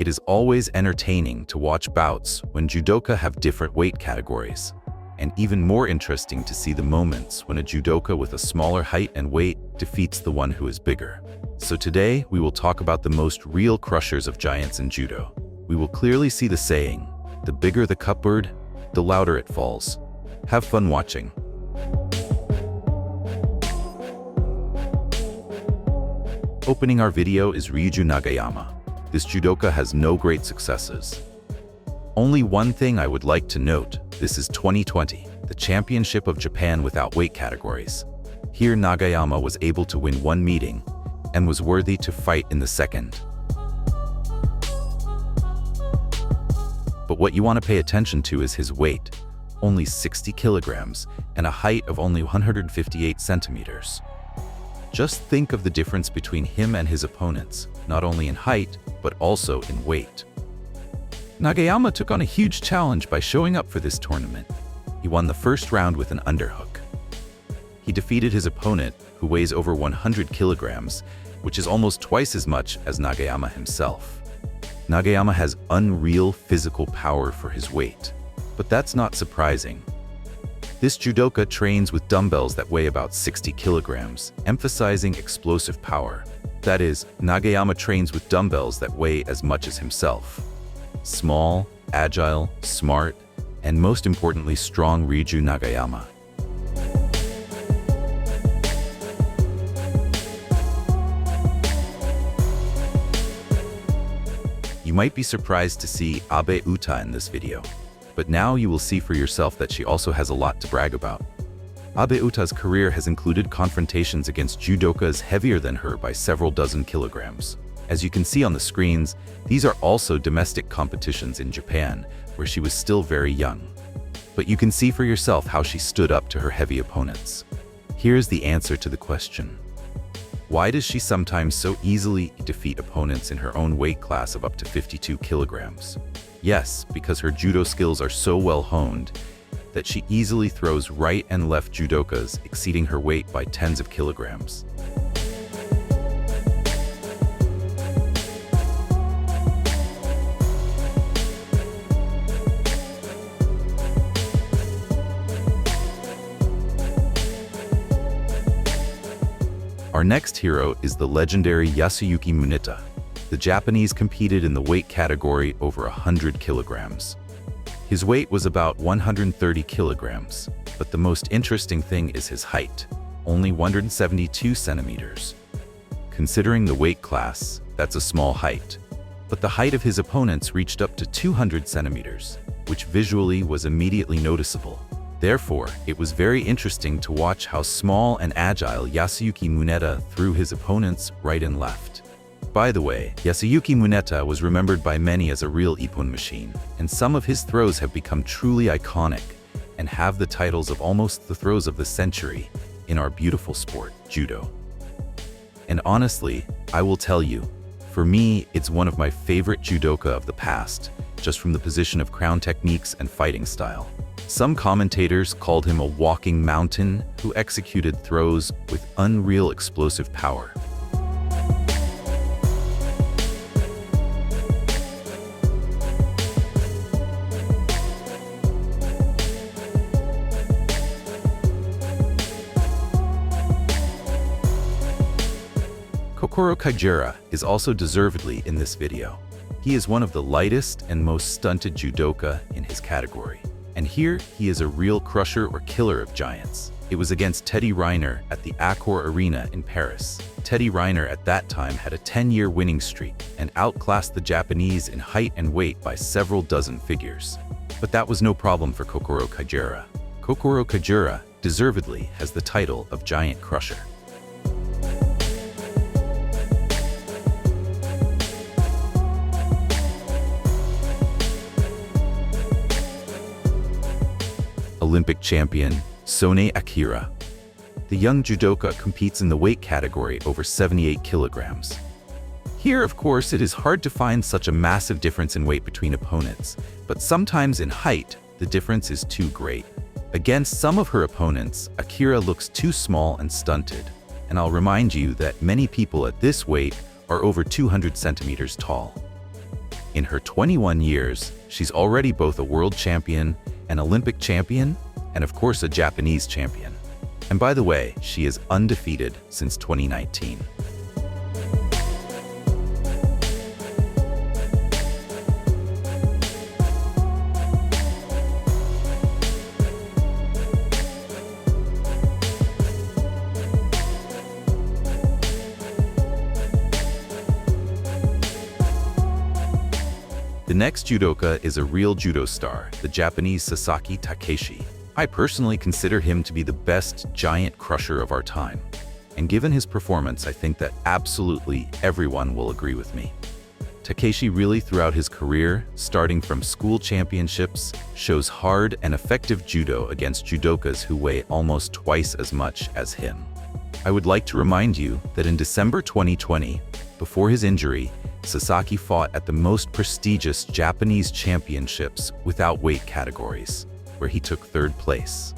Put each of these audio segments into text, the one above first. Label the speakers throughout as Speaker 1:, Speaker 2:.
Speaker 1: It is always entertaining to watch bouts when judoka have different weight categories, and even more interesting to see the moments when a judoka with a smaller height and weight defeats the one who is bigger. So today, we will talk about the most real crushers of giants in judo. We will clearly see the saying, the bigger the cupboard, the louder it falls. Have fun watching. Opening our video is Ryuju Nagayama. This judoka has no great successes. Only one thing I would like to note, this is 2020, the Championship of Japan without weight categories. Here Nagayama was able to win one meeting and was worthy to fight in the second. But what you want to pay attention to is his weight, only 60 kilograms and a height of only 158 centimeters. Just think of the difference between him and his opponents, not only in height, but also in weight. Nagayama took on a huge challenge by showing up for this tournament. He won the first round with an underhook. He defeated his opponent, who weighs over 100 kilograms, which is almost twice as much as Nagayama himself. Nagayama has unreal physical power for his weight, but that's not surprising. This judoka trains with dumbbells that weigh about 60 kilograms, emphasizing explosive power. That is, Nagayama trains with dumbbells that weigh as much as himself. Small, agile, smart, and most importantly strong Ryuju Nagayama. You might be surprised to see Abe Uta in this video, but now you will see for yourself that she also has a lot to brag about. Abe Uta's career has included confrontations against judokas heavier than her by several dozen kilograms. As you can see on the screens, these are also domestic competitions in Japan, where she was still very young. But you can see for yourself how she stood up to her heavy opponents. Here's the answer to the question. Why does she sometimes so easily defeat opponents in her own weight class of up to 52 kilograms? Yes, because her judo skills are so well honed that she easily throws right and left judokas exceeding her weight by tens of kilograms. Our next hero is the legendary Yasuyuki Muneta. The Japanese competed in the weight category over 100 kilograms. His weight was about 130 kilograms, but the most interesting thing is his height, only 172 centimeters. Considering the weight class, that's a small height. But the height of his opponents reached up to 200 centimeters, which visually was immediately noticeable. Therefore, it was very interesting to watch how small and agile Yasuyuki Muneta threw his opponents right and left. By the way, Yasuyuki Muneta was remembered by many as a real ippon machine, and some of his throws have become truly iconic and have the titles of almost the throws of the century in our beautiful sport, judo. And honestly, I will tell you, for me, it's one of my favorite judoka of the past, just from the position of crown techniques and fighting style. Some commentators called him a walking mountain who executed throws with unreal explosive power. Kokoro Kaijira is also deservedly in this video. He is one of the lightest and most stunted judoka in his category. And here, he is a real crusher or killer of giants. It was against Teddy Riner at the Accor Arena in Paris. Teddy Riner at that time had a 10-year winning streak and outclassed the Japanese in height and weight by several dozen figures. But that was no problem for Kokoro Kaijira. Kokoro Kaijira deservedly has the title of Giant Crusher. Olympic champion Sone Akira. The young judoka competes in the weight category over 78 kilograms. Here, of course, it is hard to find such a massive difference in weight between opponents, but sometimes in height, the difference is too great. Against some of her opponents, Akira looks too small and stunted, and I'll remind you that many people at this weight are over 200 centimeters tall. In her 21 years, she's already both a world champion, an Olympic champion, and of course a Japanese champion. And by the way, she is undefeated since 2019. The next judoka is a real judo star, the Japanese Sasaki Takeshi. I personally consider him to be the best giant crusher of our time. And given his performance, I think that absolutely everyone will agree with me. Takeshi really throughout his career, starting from school championships, shows hard and effective judo against judokas who weigh almost twice as much as him. I would like to remind you that in December 2020, before his injury, Sasaki fought at the most prestigious Japanese championships without weight categories, where he took third place.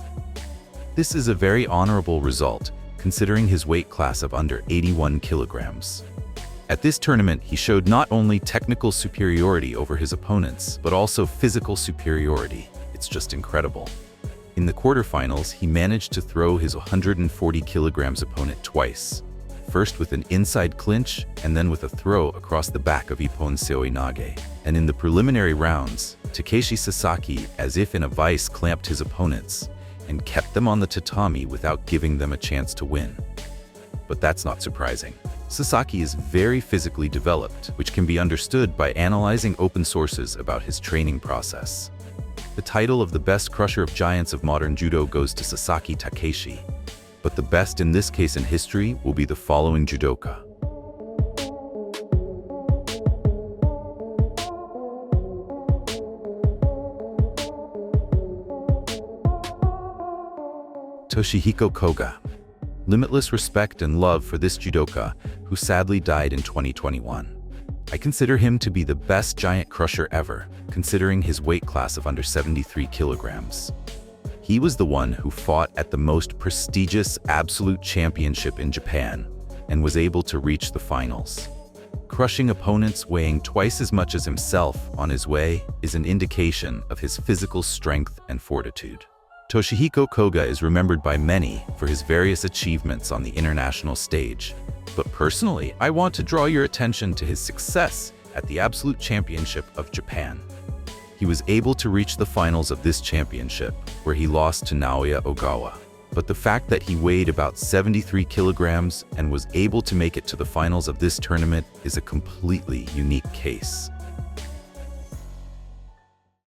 Speaker 1: This is a very honorable result, considering his weight class of under 81 kilograms. At this tournament, he showed not only technical superiority over his opponents, but also physical superiority. It's just incredible. In the quarterfinals, he managed to throw his 140 kilograms opponent twice, first with an inside clinch and then with a throw across the back of Ippon Seoi Nage. And in the preliminary rounds, Takeshi Sasaki, as if in a vice, clamped his opponents and kept them on the tatami without giving them a chance to win. But that's not surprising. Sasaki is very physically developed, which can be understood by analyzing open sources about his training process. The title of the best crusher of giants of modern judo goes to Sasaki Takeshi, but the best in this case in history will be the following judoka. Toshihiko Koga. Limitless respect and love for this judoka, who sadly died in 2021. I consider him to be the best giant crusher ever, considering his weight class of under 73 kilograms. He was the one who fought at the most prestigious absolute championship in Japan and was able to reach the finals. Crushing opponents weighing twice as much as himself on his way is an indication of his physical strength and fortitude. Toshihiko Koga is remembered by many for his various achievements on the international stage, but personally, I want to draw your attention to his success at the Absolute Championship of Japan. He was able to reach the finals of this championship, where he lost to Naoya Ogawa. But the fact that he weighed about 73 kilograms and was able to make it to the finals of this tournament is a completely unique case.